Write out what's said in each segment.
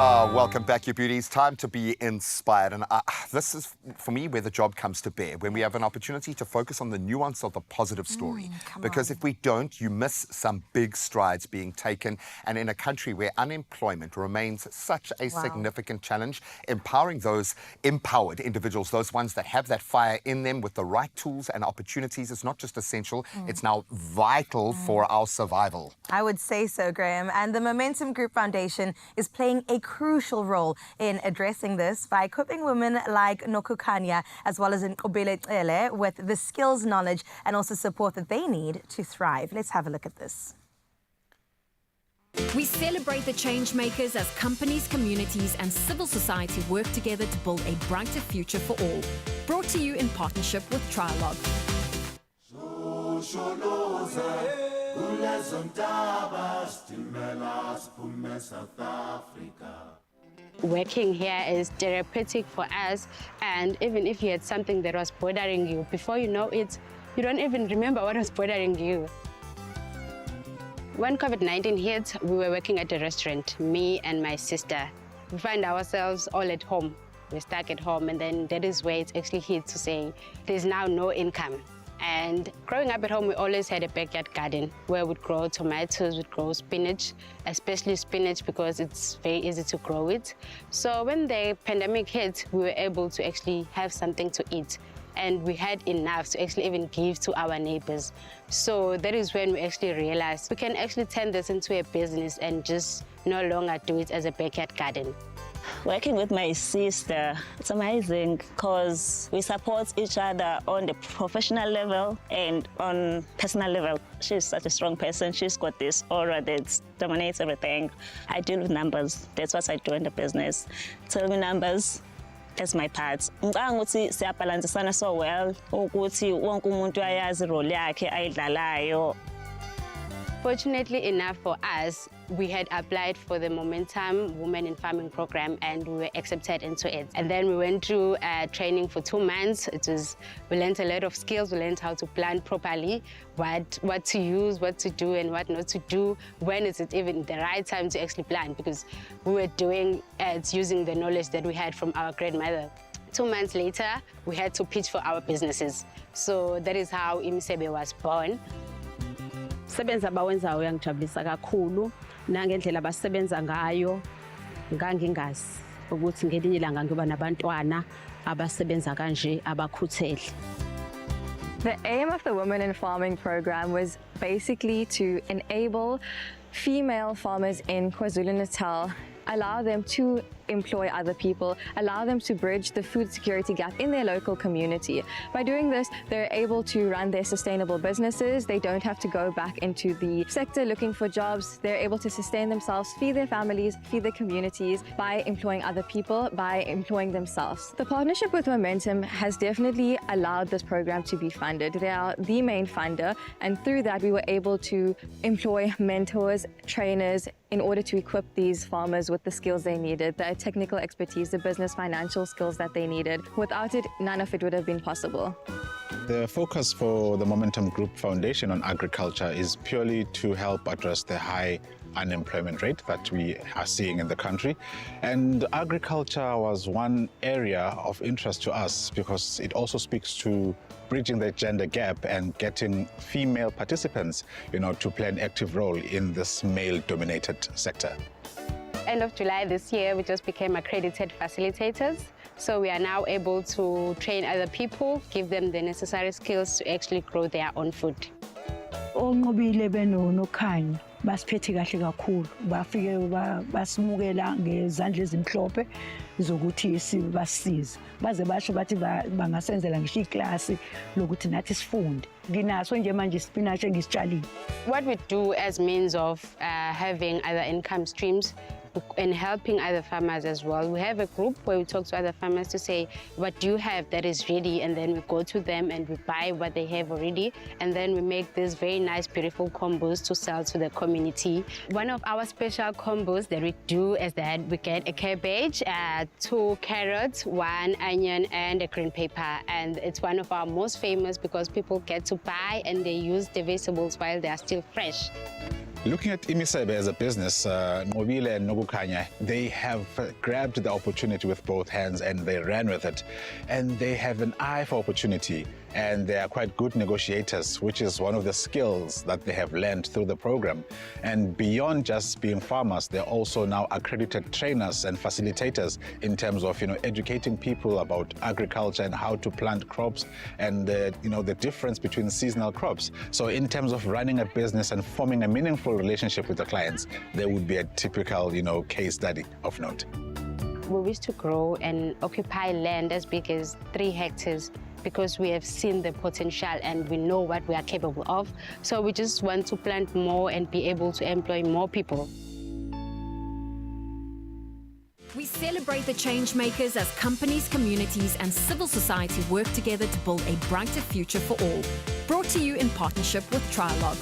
Welcome back, you beauties. Time to be inspired. And this is, for me, where the job comes to bear, when we have an opportunity to focus on the nuance of the positive story. Because if we don't, you miss some big strides being taken. And in a country where unemployment remains such a significant challenge, empowering those empowered individuals, those ones that have that fire in them with the right tools and opportunities, is not just essential, it's now vital for our survival. I would say so, Graham. And the Momentum Group Foundation is playing a crucial role in addressing this by equipping women like Nokukanya as well as Nkobele with the skills, knowledge and also support that they need to thrive. Let's have a look at this. We celebrate the change makers as companies, communities and civil society work together to build a brighter future for all. Brought to you in partnership with Trialogue. Working here is therapeutic for us, and even if you had something that was bothering you, before you know it, you don't even remember what was bothering you. When COVID-19 hit, we were working at a restaurant, me and my sister. We find ourselves all at home. We're stuck at home, and then that is where it actually hit to say there's now no income. And growing up at home, we always had a backyard garden where we'd grow tomatoes, we'd grow spinach, especially spinach because it's very easy to grow it. So when the pandemic hit, we were able to actually have something to eat. And we had enough to actually even give to our neighbors. So that is when we actually realized we can actually turn this into a business and just no longer do it as a backyard garden. Working with my sister, it's amazing because we support each other on the professional level and on personal level. She's such a strong person. She's got this aura that dominates everything. I deal with numbers. That's what I do in the business. Tell me numbers. That's my part. Ngicabanga ukuthi siyabhalansisana so well ukuthi wonke umuntu ayazi role yakhe ayidlalayo. Fortunately enough for us, we had applied for the Momentum Women in Farming program and we were accepted into it. And then we went through training for 2 months. We learned a lot of skills. We learned how to plant properly, what to use, what to do and what not to do. When is it even the right time to actually plant? Because we were doing it using the knowledge that we had from our grandmother. 2 months later, we had to pitch for our businesses. So that is how Imisebe was born. Sebenza abawenzayo uyangijabulisa kakhulu nangendlela abasebenza ngayo ngangingazi ukuthi ngelinye ilanga ngiba nabantwana abasebenza kanje abakhuthele. The aim of the Women in Farming program was basically to enable female farmers in KwaZulu-Natal, allow them to employ other people, allow them to bridge the food security gap in their local community. By doing this, they're able to run their sustainable businesses. They don't have to go back into the sector looking for jobs. They're able to sustain themselves, feed their families, feed their communities by employing other people, by employing themselves. The partnership with Momentum has definitely allowed this program to be funded. They are the main funder, and through that we were able to employ mentors, trainers, in order to equip these farmers with the skills they needed, the technical expertise, the business financial skills that they needed. Without it, none of it would have been possible. The focus for the Momentum Group Foundation on agriculture is purely to help address the high unemployment rate that we are seeing in the country. And agriculture was one area of interest to us because it also speaks to bridging the gender gap and getting female participants, to play an active role in this male-dominated sector. End of July this year, we just became accredited facilitators. So we are now able to train other people, give them the necessary skills to actually grow their own food. Basiphethe kahle kakhulu bafike basimukela ngezandla ezimhlophe zokuthi sibasize baze basho bathi bangasenzela ngisho iklasi lokuthi nathi sifunde nginaso nje manje spinach engisitshalile. What we do as means of having other income streams and helping other farmers as well. We have a group where we talk to other farmers to say, what do you have that is ready? And then we go to them and we buy what they have already. And then we make these very nice, beautiful combos to sell to the community. One of our special combos that we do is that we get a cabbage, 2 carrots, 1 onion, and a green pepper. And it's one of our most famous because people get to buy and they use the vegetables while they are still fresh. Looking at Imisebe as a business, Mobile and Nokukanya, they have grabbed the opportunity with both hands and they ran with it. And they have an eye for opportunity. And they are quite good negotiators, which is one of the skills that they have learned through the program. And beyond just being farmers, they're also now accredited trainers and facilitators in terms of, educating people about agriculture and how to plant crops and, the difference between seasonal crops. So in terms of running a business and forming a meaningful relationship with the clients, there would be a typical, case study of note. We wish to grow and occupy land as big as 3 hectares because we have seen the potential and we know what we are capable of. So we just want to plant more and be able to employ more people. We celebrate the change makers as companies, communities and civil society work together to build a brighter future for all. Brought to you in partnership with Trialogue.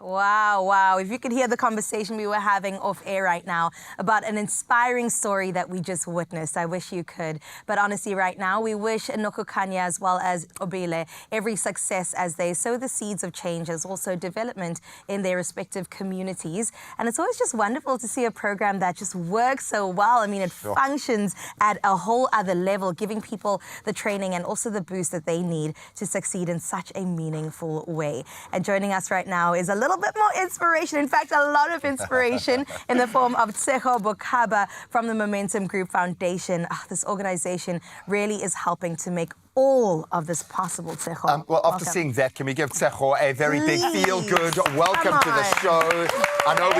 Wow. If you could hear the conversation we were having off air right now about an inspiring story that we just witnessed. I wish you could. But honestly, right now, we wish Nokukanya as well as Obile every success as they sow the seeds of change, as also development in their respective communities. And it's always just wonderful to see a program that just works so well. I mean, it functions at a whole other level, giving people the training and also the boost that they need to succeed in such a meaningful way. And joining us right now is a little bit more inspiration, in fact, a lot of inspiration in the form of Tseho Bokaba from the Momentum Group Foundation. This organization really is helping to make all of this possible, Tseho. Well, after seeing that, can we give Tseho a very big feel-good welcome to the show? I know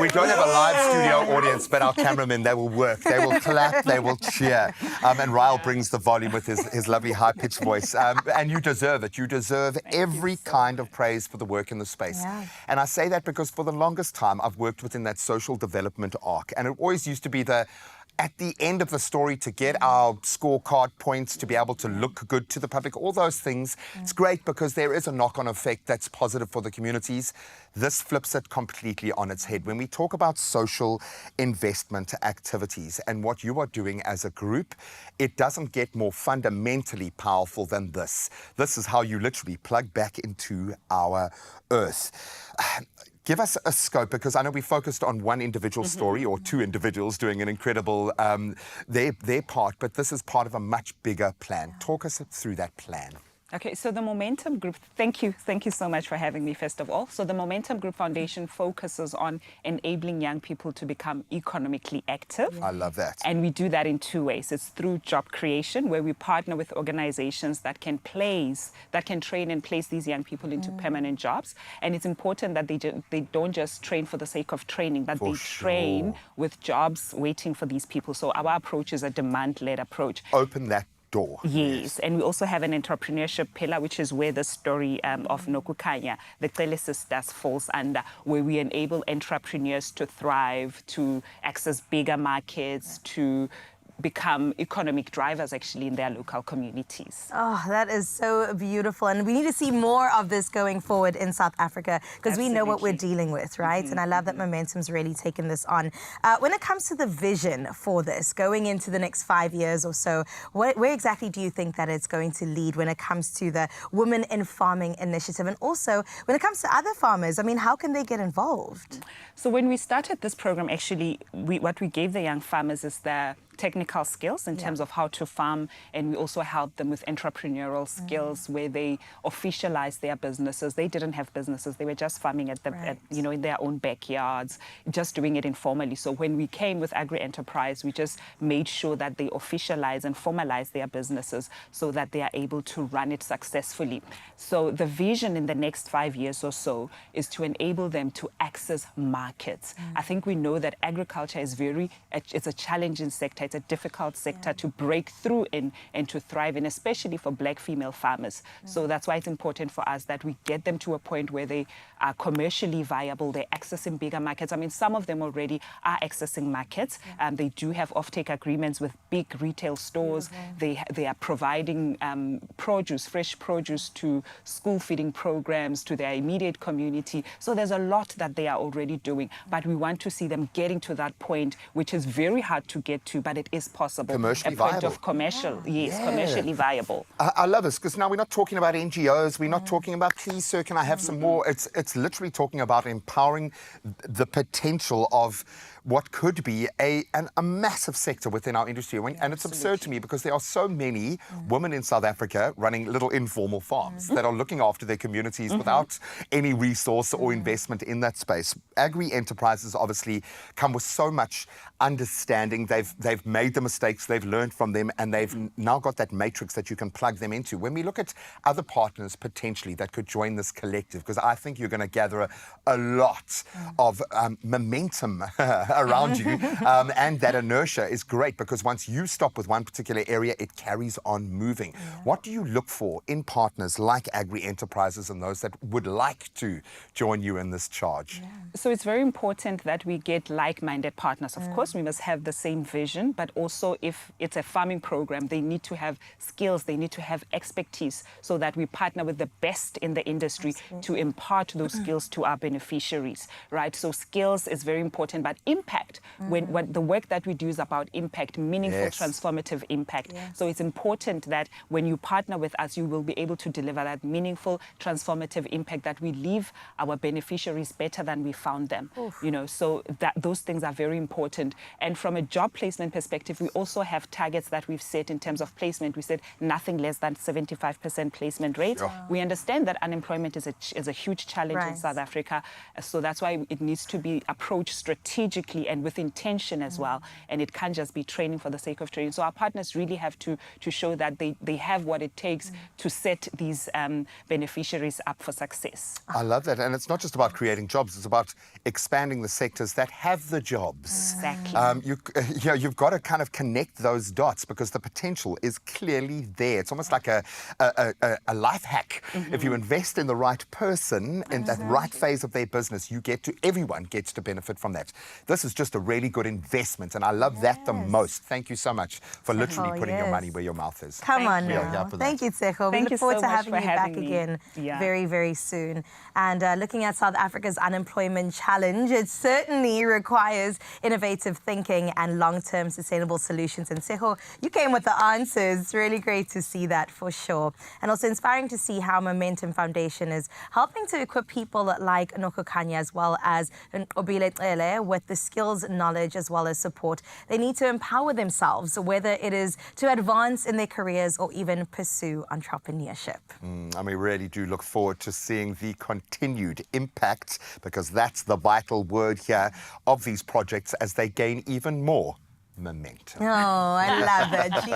we don't have a live studio audience, but our cameramen, they will work. They will clap, they will cheer. And Ryle brings the volume with his lovely high-pitched voice. And you deserve it. You deserve every kind of praise for the work in the space. Yeah. And I say that because for the longest time, I've worked within that social development arc. And it always used to be at the end of the story to get our scorecard points, to be able to look good to the public, all those things. It's great because there is a knock-on effect that's positive for the communities. This flips it completely on its head. When we talk about social investment activities and what you are doing as a group, it doesn't get more fundamentally powerful than this. This is how you literally plug back into our earth. Give us a scope, because I know we focused on one individual story or 2 individuals doing an incredible, their part, but this is part of a much bigger plan. Talk us through that plan. Okay, so the Momentum Group, thank you so much for having me, first of all. So the Momentum Group Foundation focuses on enabling young people to become economically active. I love that. And we do that in 2 ways. It's through job creation, where we partner with organizations that can train and place these young people into permanent jobs. And it's important that they don't just train for the sake of training, but they train with jobs waiting for these people. So our approach is a demand-led approach. Open that door. Yes, and we also have an entrepreneurship pillar, which is where the story of Nokukanya, the Cele Sisters, falls under, where we enable entrepreneurs to thrive, to access bigger markets, to become economic drivers actually in their local communities. Oh, that is so beautiful. And we need to see more of this going forward in South Africa, because we know what we're dealing with, right? And I love that Momentum's really taken this on. When it comes to the vision for this, going into the next 5 years or so, where exactly do you think that it's going to lead when it comes to the Women in Farming initiative? And also, when it comes to other farmers, I mean, how can they get involved? So when we started this program, actually, what we gave the young farmers is the technical skills in terms of how to farm, and we also help them with entrepreneurial skills where they officialize their businesses. They didn't have businesses; they were just farming in their own backyards, just doing it informally. So when we came with Agri Enterprise, we just made sure that they officialize and formalize their businesses so that they are able to run it successfully. So the vision in the next 5 years or so is to enable them to access markets. I think we know that agriculture is it's a challenging sector. It's a difficult sector to break through in and to thrive in, especially for Black female farmers. So that's why it's important for us that we get them to a point where they are commercially viable, they're accessing bigger markets. I mean, some of them already are accessing markets. They do have offtake agreements with big retail stores. They are providing fresh produce to school feeding programs, to their immediate community. So there's a lot that they are already doing, but we want to see them getting to that point, which is very hard to get to, but it is possible. Commercially a point viable. of commercial, commercially viable. I love this because now we're not talking about NGOs, we're not talking about, please, sir, can I have some more? It's literally talking about empowering the potential of what could be a massive sector within our industry. And it's absurd to me because there are so many women in South Africa running little informal farms that are looking after their communities without any resource or investment in that space. Agri enterprises obviously come with so much understanding. They've made the mistakes, they've learned from them, and they've now got that matrix that you can plug them into. When we look at other partners potentially that could join this collective, because I think you're going to gather a lot of momentum around you, and that inertia is great because once you stop with one particular area, it carries on moving. What do you look for in partners like Agri Enterprises and those that would like to join you in this charge? So it's very important that we get like-minded partners. Of course, we must have the same vision, but also if it's a farming program, they need to have skills, they need to have expertise so that we partner with the best in the industry to impart those skills to our beneficiaries, right? So skills is very important, but impact, when the work that we do is about impact, meaningful, transformative impact. So it's important that when you partner with us, you will be able to deliver that meaningful, transformative impact that we leave our beneficiaries better than we found them. You know, so that those things are very important. And from a job placement perspective, we also have targets that we've set in terms of placement. We said nothing less than 75% placement rate. We understand that unemployment is a huge challenge in South Africa. So that's why it needs to be approached strategically and with intention as well. And it can't just be training for the sake of training. So our partners really have to show that they have what it takes to set these beneficiaries up for success. I love that. And it's not just about creating jobs, it's about expanding the sectors that have the jobs. Exactly. You've got to kind of connect those dots because the potential is clearly there. It's almost like a life hack. If you invest in the right person in that right phase of their business, everyone gets to benefit from that. This is just a really good investment, and I love that the most. Thank you so much for literally putting your money where your mouth is. Come on We are now. here for that. Thank you, Tshego. We look forward to having you back again very, very soon. And looking at South Africa's unemployment challenge, it certainly requires innovative thinking and long-term sustainable solutions. And Tshego, you came with the answers. It's really great to see that for sure. And also inspiring to see how Momentum Foundation is helping to equip people like Nokukanya as well as Nkobileqele with the skills, knowledge, as well as support they need to empower themselves, whether it is to advance in their careers or even pursue entrepreneurship. And we really do look forward to seeing the continued impact, because that's the vital word here, of these projects as they gain even more momentum. Oh, I love that, G.